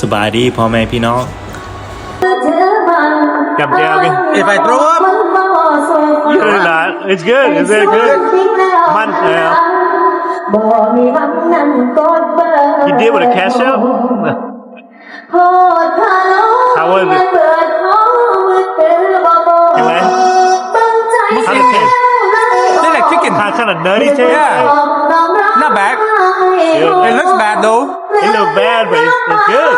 สบายดีพ่อแม่พี่น้องกับแจวกัน If I throw up You're not It's good It's very good มันYou deal with a cash out How was it? How did it taste? Tastes like chicken. Kind of nutty taste? Yeah. Not bad. It looks bad though. It looks bad but it's good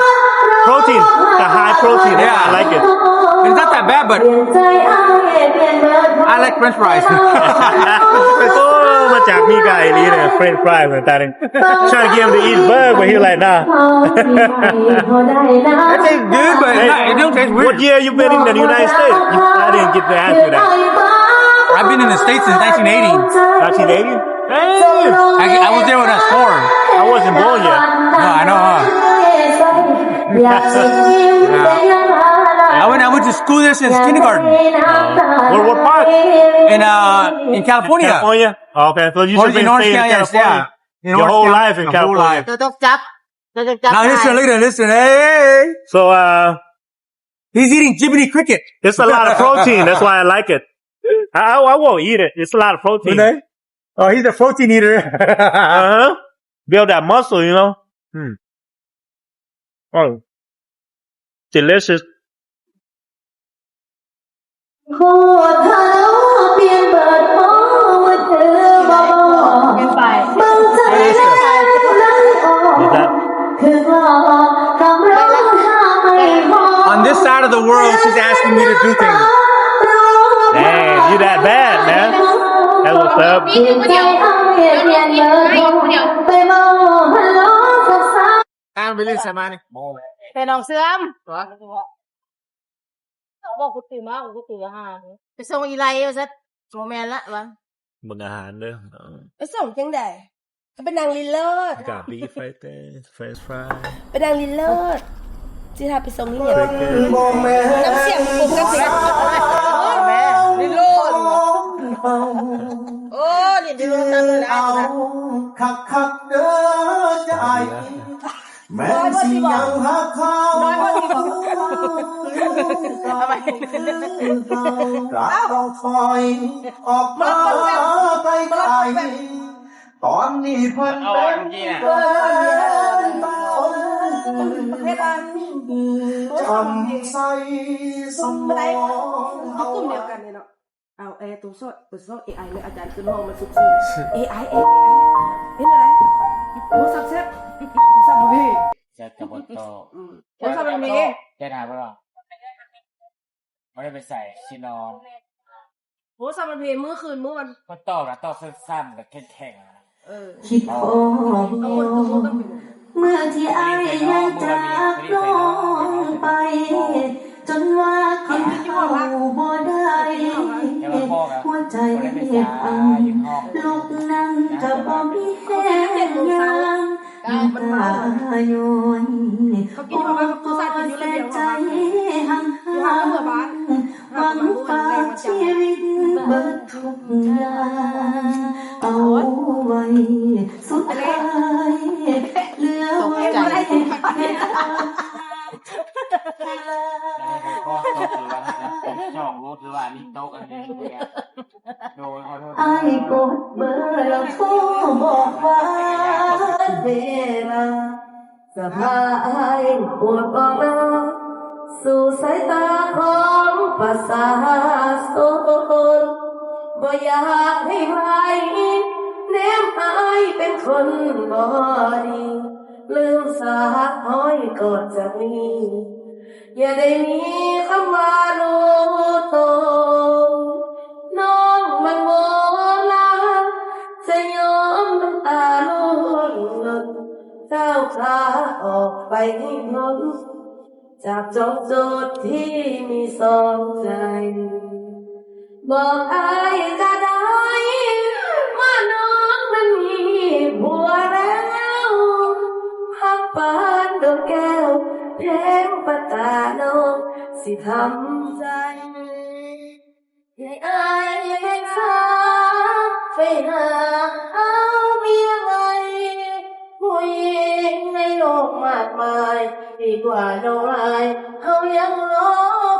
Protein The high protein Yeah. I like it It's not that bad, but I like French fries. โอ้มาจากพี่ไก่นี่เนี่ย French fries เหมือนกัน Trying to get him to eat burger but he like nah It tastes good, but it don't taste What weird. year you been in the United States? I didn't get to ask you that I've been in the States since 1980. 1980? Hey! I was there when I was 4. I wasn't born yet. No, I know, huh? I went to school there since kindergarten. What part? In California. California? Oh, okay, so you just been Orange staying in County, California yeah. your whole life in My whole California. life. จะต้องจับ Now listen. Hey. So, He's eating Jiminy Cricket. it's a lot of protein. That's why I like it. I won't eat it. It's a lot of protein. Oh, he's a protein eater. Uh-huh. Build that muscle, you know? Oh. Delicious. โคตรทะเลเปลี่ยนเปิดโอ้มือถือบ่บังใจแล้วออกคือว่าคำร้องไห้พอ On this side of the world, she's asking me to do things. Dang, you that bad, man. That's what's up. เปลี่ยนใจเอาเปลี่ยนเบอร์โทรไปมองฮัลโหลสัก การไปเล่นสมานี่ ไปน้องเสื่อมบอกกูตื่นมากูตื่นหาไปส่งอีไลว่าซัดโมแม่นละวะ มึงอาหารเด้อ ไปส่งจังได๋ไปนางลิเลิศ Got beef right there. French fry. ไปนางลิเลิศสิพาไปส่งนี่เนี่ยน้ำเสียงมันปลุกกันสิ แม่ลิโลดโอ้เรียนลิโลดตามเลยนะ คักๆเด้อใจแม่นสิยังหักเขากราบต้องถอยออกมาไกลๆตอนนี้เพิ่นเป็นเกินจำใส่สมอง กลุ่มเดียวกันเนี่ยเนาะเอาตัวโซ่ AI เลยอาจารย์ขึ้นห้องมาสุดๆ AI เป็นอะไรโอ้ซับเซ็ตซับบ่พี่ จะกับบนโต๊ะ โอ้ทำไมมี จะถามว่าไม่ได้ไปใส่ชินอน โอ้ซับบ่พี่มื้อคืนมื้อวัน ก็โต๊ะกับโต๊ะสั้นๆแบบแข็ง คิดพอเมื่อที่อ้ายยังจากน้องไปจนว่าคิดเข้าบ่ได้หัวใจพังลูกนั่งกับบ่มีแห้งยังน้ำตาย้อยโอ้ก็เสียใจห่างหวังฝากชีวิตเบิดทุกอย่างเอาไว้สุดท้ายเหลือไว้ช่องรู้คือว่านี่โต๊ะอันนี้โดยขอโทษ อ้ายกดเบอร์แล้วโทรบอกว่าเวลาสภาอ้ายปวดออกมาสู่สายตาของประสาทโซนบ่อยากให้ใครแนมอ้ายเป็นคนบ่ดีลืมสาห้อยกอดจากนี้อย่าได้มีคำว่ารู้ตนน้องมันโมลาจะยอมน้ำตาล้นก้าวขาออกไปให้พ้นจากจบโจทย์ที่มีสองใจบอกอ้ายก็ได้ว่าน้องนั้นมีผัวแล้วพักปานดอกแก้วเพลงประตาน้องสิทำใจให้อายให้ข้าไปหาเอาเมียใหม่ผู้หญิงในโล กมากมายดีกว่าน้องลายเฮายังรอ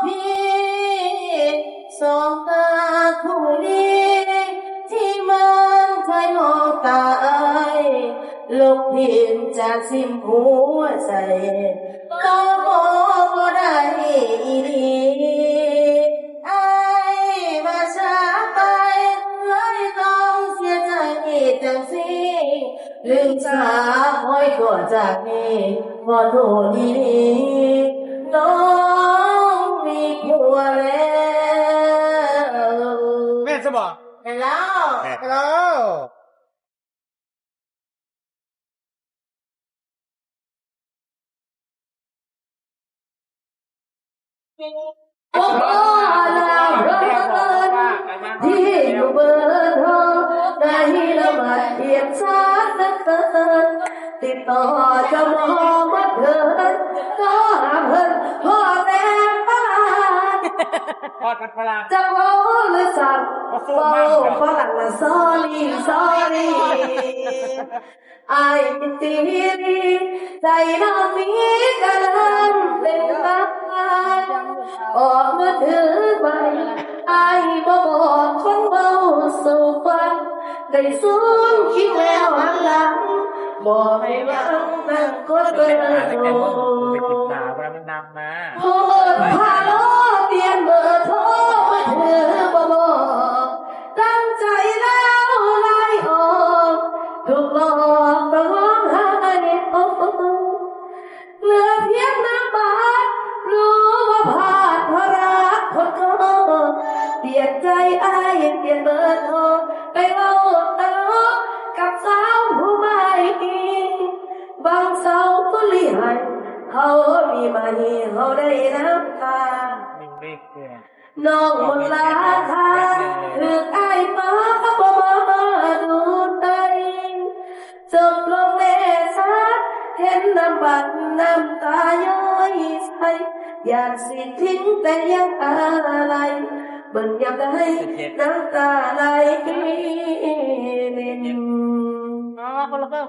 พี่สองตาคู่นี้ที่มันเคยมองตายลบทิ่มจากสิ้นหัวใจก็บอกบ่ได้อีหลีอ้ายมาช้าไปเลยต้องเสียใจจังสิลืมชาห้อยก่อจากนี้บ่โทษดีๆน้องมีผัวแล้ว แม่จะบอก ไปแล้ว ไปแล้ว โอ้ลาเรินที่อยู่เบอร์โทรได้ละมาเทียบชาติเกินติดต่อจะมองว่าเถินก็หาเพิ่นพ่อแม่ป้า พอดพลัง จะเว้าหรือสั่งเว้าฝรั่งละ sorry sorry อายเป็นตีรีใจน้องมีกะลันเป็นรักออกมือถือไปอายบ่บอกคนเว้าสู่ฟังได้สูงคิดแล้วหันหลังบ่ให้หวังตั้งกดเบอร์โทร สาวมันนำมา โพดพาโลเปลี่ยนเบอร์โทรมือถือบ่บอกตั้งใจแล้วไล่ออกถูกหลอกต้องร้องไห้โอ้เหลือเพียงน้ำบาดรู้ว่าพลาดเพราะรักคนโกเปลี่ยนใจอ้ายเปลี่ยนเบอร์โทรไปเว้าตลกกับสาวผู้ใหม่บางสาวก็ลีให้เขามีมาให้เขาได้น้ำตา นิ่งรีบเพื่อ น้องหมดราคาถึกอ้ายป้าบ่มาดูใจจบลงแน่ชัดเห็นน้ำบัดน้ำตาย้อยใส่อยากสิทิ้งแต่ยังอะไรเบิ่งยามใดน้ำตาไหลเล่น คนละเพิ่ม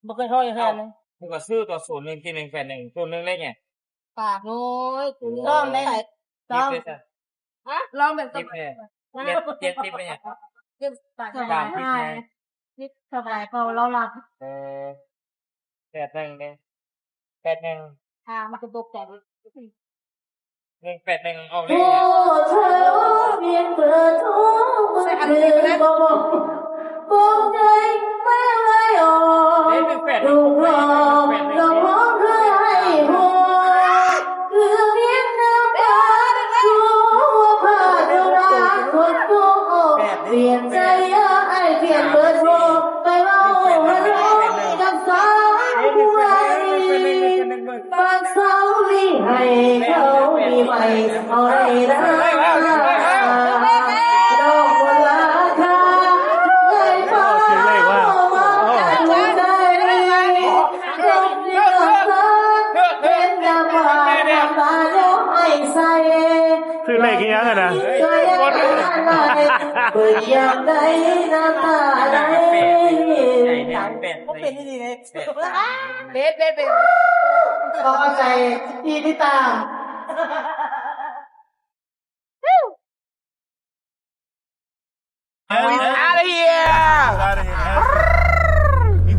บ่เคยท้ออย่างนั้นเลย มึงก็ซื้อตัวศูนย์หนึ่งที่หนึ่งแปดหนึ่งศูนย์หนึ่งเลขไง ปากน้อยต้อมได้ต้อมฮะลองแบบ ทิปเนี่ยเจ็ดทิปเนี่ย ปากสบายนี่สบายพอเราหลับ แปดหนึ่งเนี่ยแปดหนึ่ง มันจะตกใจ 181เอาเล โอ้ ย เธอเปลี่ยนเบอร์โทรมือถือบอกใจไม่ไหวออกถูกหลอกต้องร้องไห้หัวเหลือเพียงน้ำตารู้ว่าพลาดรักคนโง่เปลี่ยนใจไอ้เปลี่ยนเบอร์โทรไปเว้ามาร้องกับสาวผู้ใหม่บางสาวนี่ให้เขามีใหม่เอาได้นะดอกบัวราคาเลยฟ้ามากันได้รบเรียกเป็นน้ำว่าน้ำตาโยให้ใส่ คือเลขอีหยังอะนะ เคยอะไรเปิดยามใดน้ำตาไหล ผมเป็นดีเลยเป็นขอใจพี่ที่ตาม Out of here!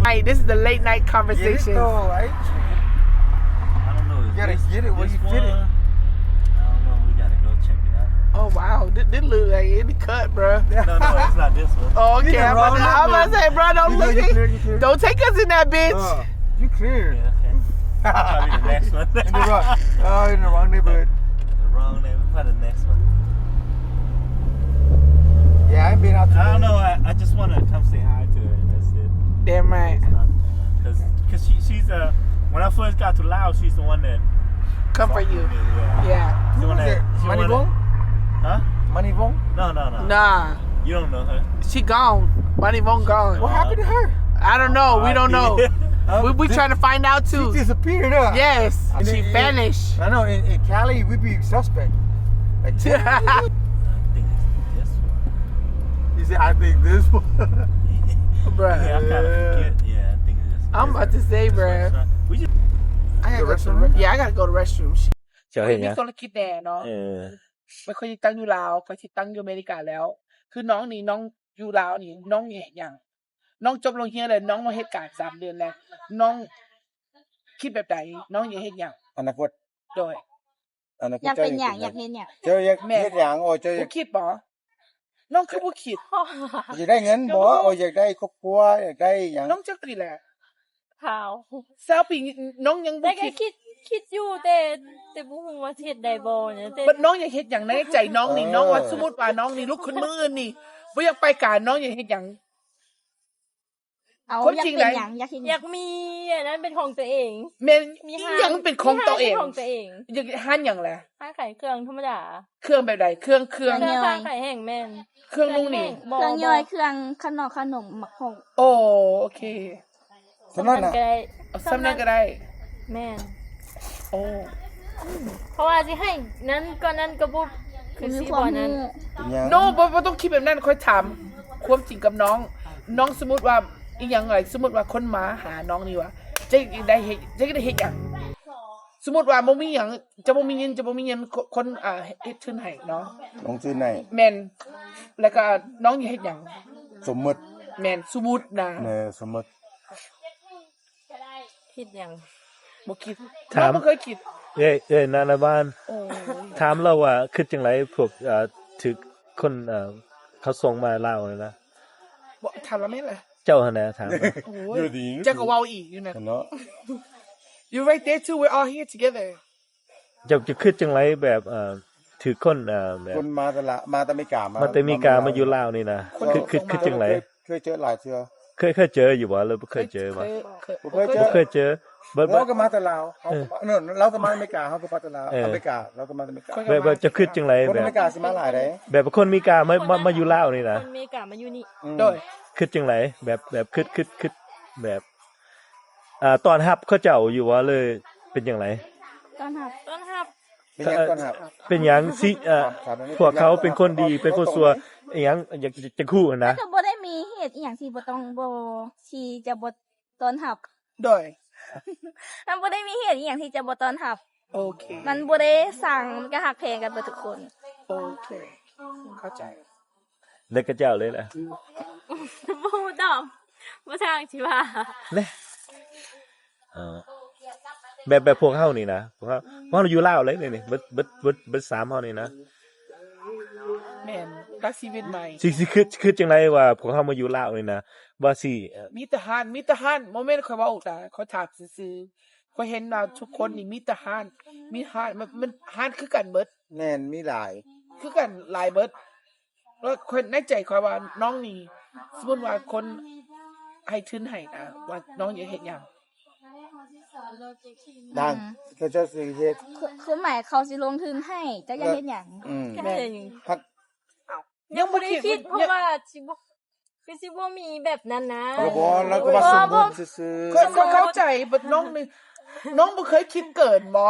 Hey, this is the late night conversation. right? I don't know. You gotta get it where you fit it. I don't know. We gotta go check it out. Oh wow, this look like any cut, bro. No, it's not this one. Oh, okay, You I'm wrong about to say, bro, don't You look clear, you at clear. Don't take us in that bitch. You clear. Yeah, okay. Probably the next one. In the wrong, in the wrong neighborhood. The wrong name. We probably the next one. Yeah, I ain't been out I today. don't know. I just want to come say hi to her. And that's it. Damn right. Because she's when I first got to Laos, she's the one that Come for you. me, yeah. Yeah. She's the Who one is that, it? she's the Money one that- Vong? Huh? Money Vong? No. Nah, You don't know her. she gone. Money won't gone. What happened to her? I don't know. We don't know. We She- trying to find out She too. disappeared, huh? Yes, And she in- vanished. I know, in Cali, we be suspect. Like, I think it's this one. you say, I think this one. Bruh. Yeah, I kind of forget. Yeah. I'm about to say, bruh. I gotta go to I gotta go to restroom. เจ้าเห็น มี ยัง ธุรกิจแน่เนาะ ไม่ค่อยตั้งอยู่ลาวค่อยสิตั้งอยู่อเมริกาแล้ว คือน้องนี่น้องอยู่ลาวนี่น้องเฮ็ดหยังน้องจบโรงเรียนแล้วน้องมาเฮ็ดการ3เดือนแล้วน้องคิดแบบใดน้องอยากเฮ็ดหยัง อนาคต โดย อนาคต อยากเป็นหยังอยากเฮ็ดหยัง เจ้าอยากเฮ็ดหยังโอ้เจ้าอยา บ่ ก คิดบ่น้องคือบ่คิด อยากได้เงินบ่โอ้อยากได้ครอบครัวอยากได้หยัง น้องจักปีแหละ ขาว 20ปีน้องยังบ่ แต่ก็ คิด คิดอยู่แต่บ่ฮู้ว่าสิเฮ็ดได้บ่เนี่ยแต่ บัดน้องอยากเฮ็ดหยังในใจน้องนี่น้องว่าสมมุติว่าน้องนี่ลุกขึ้นมื้ออื่นนี่บ่อยากไปการน้องอยากเฮ็ดหยัง เอา คน อยาก จริง เป็น ไหน หยังอยากเฮ็ดอยากมีอันนั้นเป็นของตัวเอง แม่น มี อีหยังเป็นของตัวเอง มีของตัวเอง อยากหาหยังแหละ ห้างขายเครื่องธรรมดา เครื่องแบบใดเครื่อง เครื่องขายแห้งแม่น เครื่องนุ่งนี่ บ่ เครื่องย่อยเครื่องขนมหมักหง โอ้โอเค สำนั้นน่ะ ก็ได้ เอาซ้ำนั้นก็ได้ แม่น โอ้ เพราะว่าสิให้นั้นก็นั้นก็บ่คือ มี สิ ความ บ่นั้น รู้ เป็นหยัง โนบ่ต้องคิดแบบนั้นค่อยถามความจริงกับน้อง น้องสมมุติว่าอีหยังอะไรสมมุติว่าคนมาหาน้องนี่ว่าจะได้เฮ็ดหยังสมมุติว่าบ่มีหยังจะบ่มีเงินคนเฮ็ดทุนให้เนาะ ลงทุนให้ แม่นแล้วก็น้องอยากเฮ็ดหยัง สมมุติ แม่นสมมุตินะ สมมุติ คิดหยัง บ่คิด ถาม น้องบ่เคยคิด นานาบ้าน โอ้ ถามเราว่าคิดจังไดพวกถึกคนเขาส่งมาลาวนะ บ่ถามแล้วแม่นล่ะ เจ้าหั่นน่ะถาม โอ้ยจะก็เว้าอีกอยู่นะ เนาะ You right there too we're all here together เจ้าจะคิดจังไดแบบถึกคนแบบ คนมาตละมาแต่อเมริกามา มาแต่อเมริกามาอยู่ลาวนี่นะคิดจังได เคยเจอหลายเทื่อ เคยเจออยู่บ่หรือบ่เคยเจอบ่ บ่เคยเจอ บ่เคยเจอ เราก็มาแต่ลาวเราก็มาอเมริกาเฮาก็มาแต่ลาวอเมริกาเราก็มาอเมริกา แบบจะคิดจังได คน แบ อบ เมริกาสิมาหลายเด้ แบบคนอเมริกามาอยู่ลาวนี่นะ คนอเมริกามาอยู่นี่ โดย คิดจังไดแบบคิดแบบตอนรับเขาเจ้าอยู่ว่าเลยเป็นจังได ต้อนรับ เป็นหยังก่อนครับ เป็นหยังสิพวกเขาเป็นคนดีเป็นคนซัวอีหยังอยากจะคู่นะ ก็บ่ได้มีเหตุอีหยังที่บ่ต้องบ่ที่จะบ่ต้อนรับ โดย มันบ่ได้มีเหตุอีหยังที่จะบ่ต้อนรับ โอเค มันบ่ได้สั่งมันก็ฮักแพงกันเบิดทุกคน โอเคเข้าใจ แล้วก็เจ้าเลยล่ะ บ่ฮู้ดอกบ่ทางสิว่า เด้แบบพวกเฮานี่นะพวกเฮาเราอยู่ลาวเลยนี่เบิด3เฮานี่นะ แม่นรักชีวิตใหม่ สิคือจังไดว่าพวกเฮามาอยู่ลาวนี่นะว่าสิ มีทหารบ่แม่นค่อยเว้าจ้ะเขาถามซื่อๆค่อยเห็นว่าทุกคนนี่มีทหารมีทหารมันทหารคือกันเบิด แม่นมีหลาย คือกันหลายเบิดแล้วค่อยในใจค่อยว่าน้องนี่สมมุติว่าคนให้ทุนให้นะว่าน้องอยากเฮ็ดหยัง ดังเขาเจ้าสิเฮ็ด คือหมายเขาสิลงทุนให้จะอยากเฮ็ดหยัง ก็ได้ ฮัก ยังบ่ได้คิดเพราะว่าสิบ่คือสิบ่มีแบบนั้นนะ แล้วก็มาสมมุติซื่อ ก็เข้าใจบัดน้องนี่น้องบ่เคยคิดเกินบ่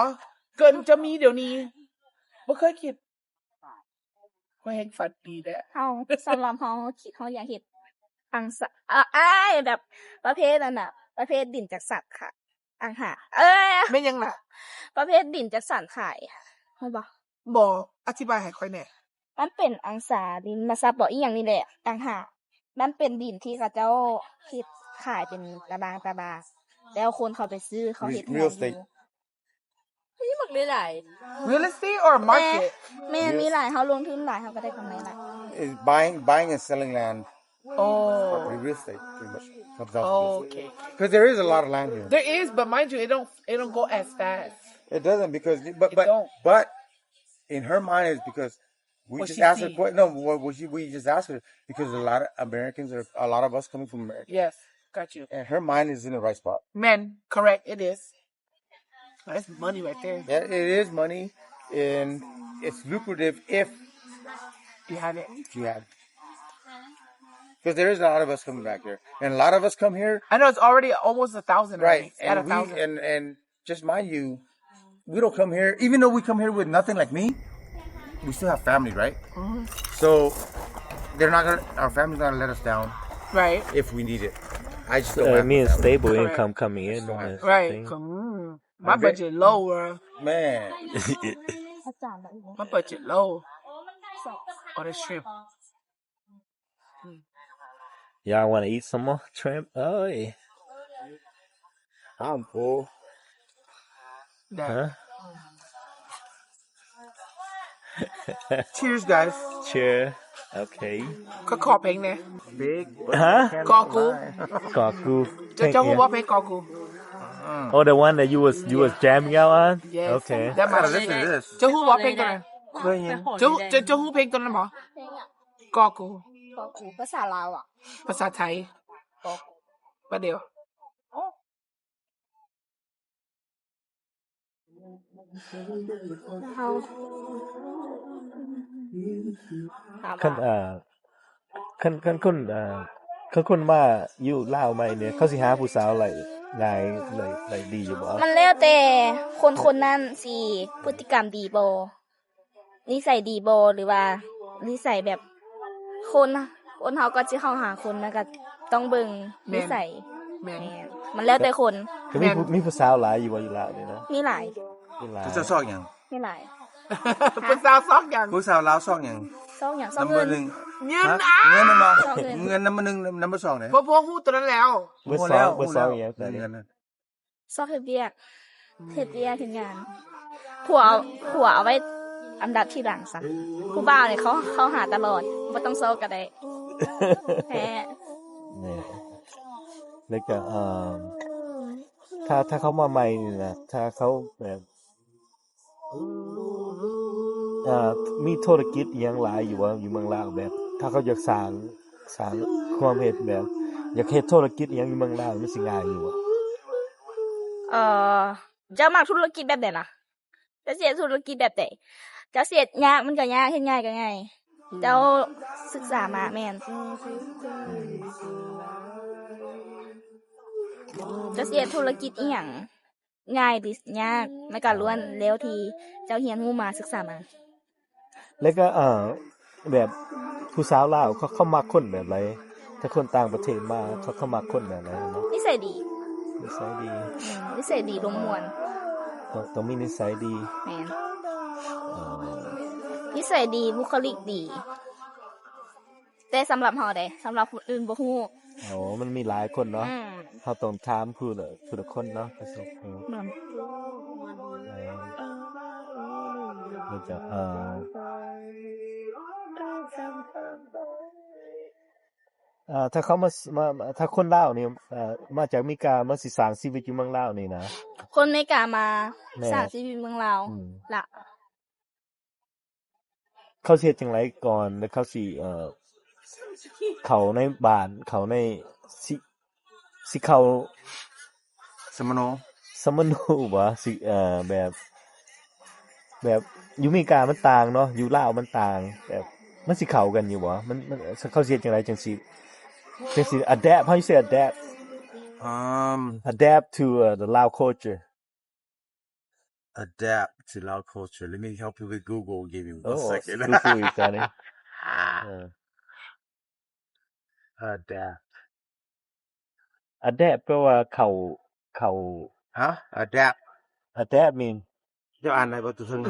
เกินจะมีเดี๋ยวนี้บ่เคยคิดค่อยแฮงฝันดีแหละ เฮาสำหรับเฮาคิดเฮาอยากเฮ็ดอังสะแบบประเภทนั้นน่ะ ประเภทดินจากสัตว์ค่ะอังหาแม่นยังน่ะ ประเภทดินจากสัตว์ขายเฮ็ดบ่ บ่อธิบายให้ค่อยแหน่ มันเป็นอังสาดินมาซับบ่อีหยังนี่แหละต่างหากมันเป็นดินที่เขาเจ้าเฮ็ดขายเป็นตารางแล้วคนเขาไปซื้อเขาเฮ็ดให้อยู่ นี่มักหลาย Real estate or market แม่มีหลายเฮาลงทุนหลายเฮาก็ได้กำไรหลาย is buying and selling land Oh real estate pretty much comes out of okay because there is a lot of land here. There is but mind you it don't go as fast It doesn't because don't. but in her mind is because we What just she asked her see. no we just asked her because a lot of Americans are a lot of us coming from America Yes got you and her mind is in the right spot. Man correct it is That's money right there Yeah, it is money and it's lucrative if You have it you have it. Because there is a lot of us coming back here. And a lot of us come here. I know it's already almost 1,000 Right. It's at And 1,000 and just mind you, we don't come here, even though we come here with nothing like me, we still have family, right? So they're not gonna, our family's not gonna let us down Right if we need it. I just don't have mean that. stable income coming in. right thing. my budget lower Man. อาจารย์แบบนี้ my budget low on the shrimp Y'all want to eat some more shrimp? Oh, yeah. I'm full. that Huh? cheers guys Cheer. Okay. ก็ขอเพลงเนี่ย Big. Huh? กอกู Kaku. จะฮู้ว่าเพลงกอกู Oh, the one that you was jamming out on? yes Okay. ได้มา Gotta listen to this. จะฮู้ว่าเพลงตัวนั้น Playing. จะฮู้เพลงตัวนั้นบ่กอกู ก็คือภาษาลาวอ่ะ ภาษาไทยประเดี๋ยว เฮาถาม คัน ว่า คันคนมาอยู่ลาวใหม่เนี่ยเขาสิหาผู้สาวไหลง่ายเลยดีอยู่บ่ มันแล้วแต่คนนั้นสิพฤติกรรมดีบ่นิสัยดีบ่หรือว่านิสัยแบบคนเฮาก็สิเข้าหาคนมันก็ต้องเบิ่งนิสัย แม่น แม่นมันแล้วแต่คน ก็มีผู้สาวหลายอยู่บ่อยู่ลาวนี่นะ มีหลาย มีหลาย ผู้สาวซอกหยัง มีหลาย ภาษาซอกอย่าง ผู้สาวลาวซอกหยัง ซองอย่างซอง number เงิน 1 เงิน ฮะ อ่ะ เงินมันบ่ ซอกเงิน เงิน number 1 number 2ไหน พวกฮู้ตัวนั้นแล้ว เบอร์ โอ้ ส แล้ อง ว เบอร์สองอย่างแต่ เงินน่ะ ซอกเฮ็ดเวียกเฮ็ดงานผัวเอาไว้อันดับที่หลังซะผู้บ่าวเนี่ยเขาหาตลอดบ่ต้องซอกก็ได้แพ้ เนี่ยแล้วก็ถ้าเขามาใหม่นี่นะถ้าเขาแบบมีธุรกิจอิหยังหลายอยู่ว่าอยู่เมืองลาวแบบ ถ้าเขาอยากสร้างความเฮ็ดแบบ อยากเฮ็ดธุรกิจอิหยังอยู่เมืองลาวมันสิง่ายอยู่บ่ เจ้ามักธุรกิจแบบใดล่ะเจ้าสิเฮ็ดธุรกิจแบบใดเจ้าสิเฮ็ดยากมันก็ยากเฮ็ดง่ายก็ง่ายเจ้าศึกษามาแม่นเจ้าสิเฮ็ดธุรกิจอีหยังง่ายหรือยากมันก็ล้วนแล้วที่เจ้าเรียนรู้มาศึกษามา แล้วก็แบบผู้สาวลาวเขามักคนแบบไรถ้าคนต่างประเทศมาเขามักคนแบบไรเนาะ นิสัยดี นิสัยดี นิสัยดีลมมวน ต้องมีนิสัยดี แม่นนิสัยดีบุคลิกดี แต่สำหรับเฮาได้สำหรับคนอื่นบ่ฮู้ อ๋อมันมีหลายคนเนาะ อืม เฮาต้องถามผู้ละคนเนาะก็สิเหมือน มันจะถ้าเขามาถ้าคนลาวนี่มาจากอเมริกามาสิสร้างชีวิตอยู่เมืองลาวนี่นะ คนอเมริกามา แม่ สร้างชีวิตเมืองลาวล่ะ เขาสิเฮ็ดจังไดก่อนแล้วเขาสิเขาในบ้านเขาในสิเขา สมโน สมนูบ่สิแบบอยู่อเมริกามันต่างเนาะอยู่ลาวมันต่างแบบมันสิเข้ากันอยู่บ่มันเขาสิเฮ็ดจังไดจังสิ adapt how you say adapt to the Lao culture adapt to Lao culture. Let me help you with Google. Give you a second. Googleอีกตอนนี้adapt แปลว่าเข้า Huh? Adapt. adapt mean เจ้าอ่านอะไรบ่ตัวถึง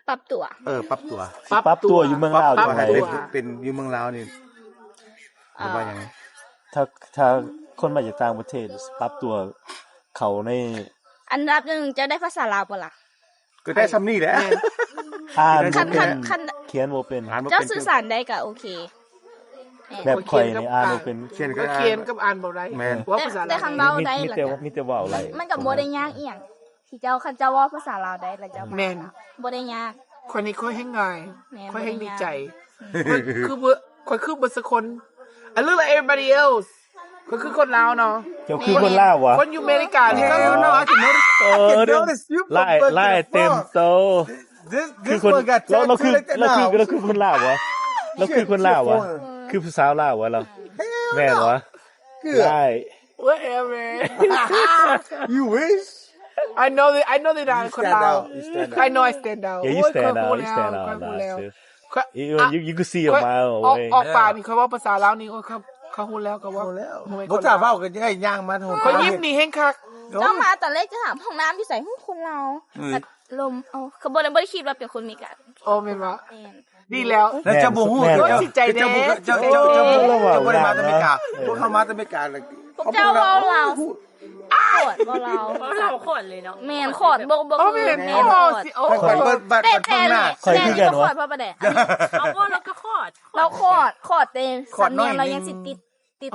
ปรับตัว ปรับตัว ปรับตัวอยู่เมืองลาว ปรับ จังได ตัวให้เป็นอยู่เมืองลาวนี่ว่าหยัง ถ้าคนมาจากต่างประเทศปรับตัวเขาใน อันดับหนึ่งจะได้ภาษาลาวบ่ล่ะ ก็ได้ซ้ำนี่แหละ อ่าน คั บ่เป็น คัน เขียนบ่เป็น อ่านบ่ เจ้า เป็น สื่อสารได้ก็โอเค แบบข่อยนี่อ่านบ่เป็น เขียนก็ ก็เขียนกับอ่านบ่ได้ แม่น ว่าภาษา แต่คันเว้าได้ มี ล่ะ แต่มีแต่เว้าไร มันก็บ่ได้ยากอีหยังที่เจ้าคันเจ้าเว้าภาษาลาวได้แล้วเจ้า แม่น บ่ได้ยาก คนนี้ค่อยให้ง่าย แม่น ค่อยให้ บ่ได้ ดี ยาก ใจคือบ่สักคน I look like everybody else ก็คือคนลาวเนาะ เจ้าคือคนลาววะ คนอยู่อเมริกานี่ก็ Hell no, I can notice. I can notice you. ไล่เต็มโต คือ This คน one got เราคือ tattooed like that เรา now. คือคนลาววะเราคือคนลาววะคือผู้สาวลาววะเราแม่นวะไล่ whatever You wish. I know that I'm คนลาว You stand out. I know I stand out Yeah, you โอ้ย stand ค่อย out. พูด You แล้ว stand out ค่อย a พูด lot, แล้ว sis. ค่อย You could see a mile ออก away. ปากนี่เขาว่าภาษาลาวนี่เขา เขาฮู้แล้วก็ว่า เอาแล้ว บ่แม่น บ่ คน ทราบ ลาว เว้ากันยังไงย่างมาโทษ เขายิ้มนี่แฮงคัก เจ้ามาตอนแรกจะถามห้องน้ำอยู่ไสฮู้คนเราแต่ลมเอาเขาบ่ได้คิดว่าเป็นคนมีกัน โอ้แม่นบ่ แม่น ดีแล้ว แล้วเจ้าบ่ฮู้ แม่น เจ้า จิตใจแน่ เจ้าบ่ได้มาแต่อเมริกาพวกเขามาแต่อเมริกาเลย พวกเจ้าเว้าลาวขอดบ่เรา เราขอดเลยเนาะ แม่นขอดบ่ โอ้แม่น แม่ โอ้ นขอด สิโอ้ ข่อยเปิดบัตร แต่ เพิ่นหน้า ข่อยคือกันวะ ขอดเพราะประเดะ เอาว่าเราก็ขอด เราขอดแต่สำเนียงเรายังสิติด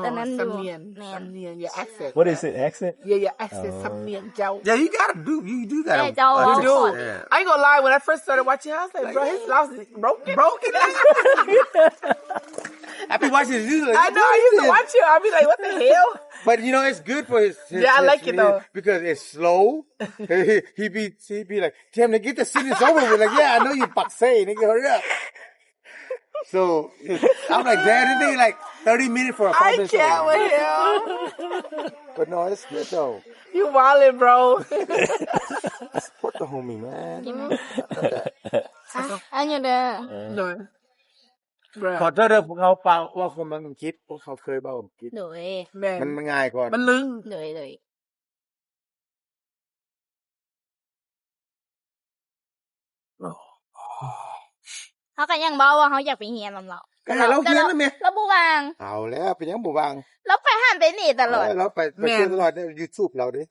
อันนั้นอยู่ สำเนียง แม่น สำเนียงอย่า accent What is it? Accent? yeah accent สำเนียงเจ้า Yeah, you do that. แต่เจ้า You do. Yeah. I ain't gonna lie. When I first started watching, I was like, bro, his mouth is broken. I've been watching this. I know. I used to watch it. I'd be like, what the hell? But you know, it's good for his Yeah, I like it though. Because it's slow. he be like, Tim, get the sentence over with. Like, yeah, I know you say, nigga, hurry up. So I'm like, Dad, it take like 30 minutes for a I conversation. can't with him. But no, it's good though. You wildin', bro. Support the homie, man. อันอยู่เด้อ No. ขอโทษเด้อพวกเขาเปล่าว่าคนมันคิดพวกเขาเคยเบาผมคิด โดย Man. มันง่ายก่อน มันลึง โดยเขาก็ยังบอกว่าเขาอยากไปเรียนนำเรา ก็ให้เราเรียนนะแม่ เราบ่วาง เอาแล้วเป็นยังบ่วาง เราไปหันไปนี่ตลอด เราไปเชื่อตลอดใน YouTube เราดิ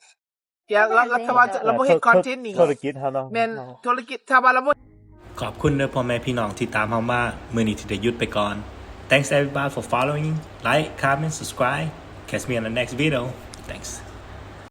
อย่าเราถ้าว่าเราบ่เฮ็ดคอนเทนต์นี่ ธุรกิจเฮาเนาะ แม่นธุรกิจถ้าว่าเราบ่ ขอบคุณเด้อพ่อแม่พี่น้องที่ตามเฮามามื้อนี้สิได้หยุดไปก่อน Thanks everybody for following. Like, comment, subscribe. Catch me on the next video. Thanks.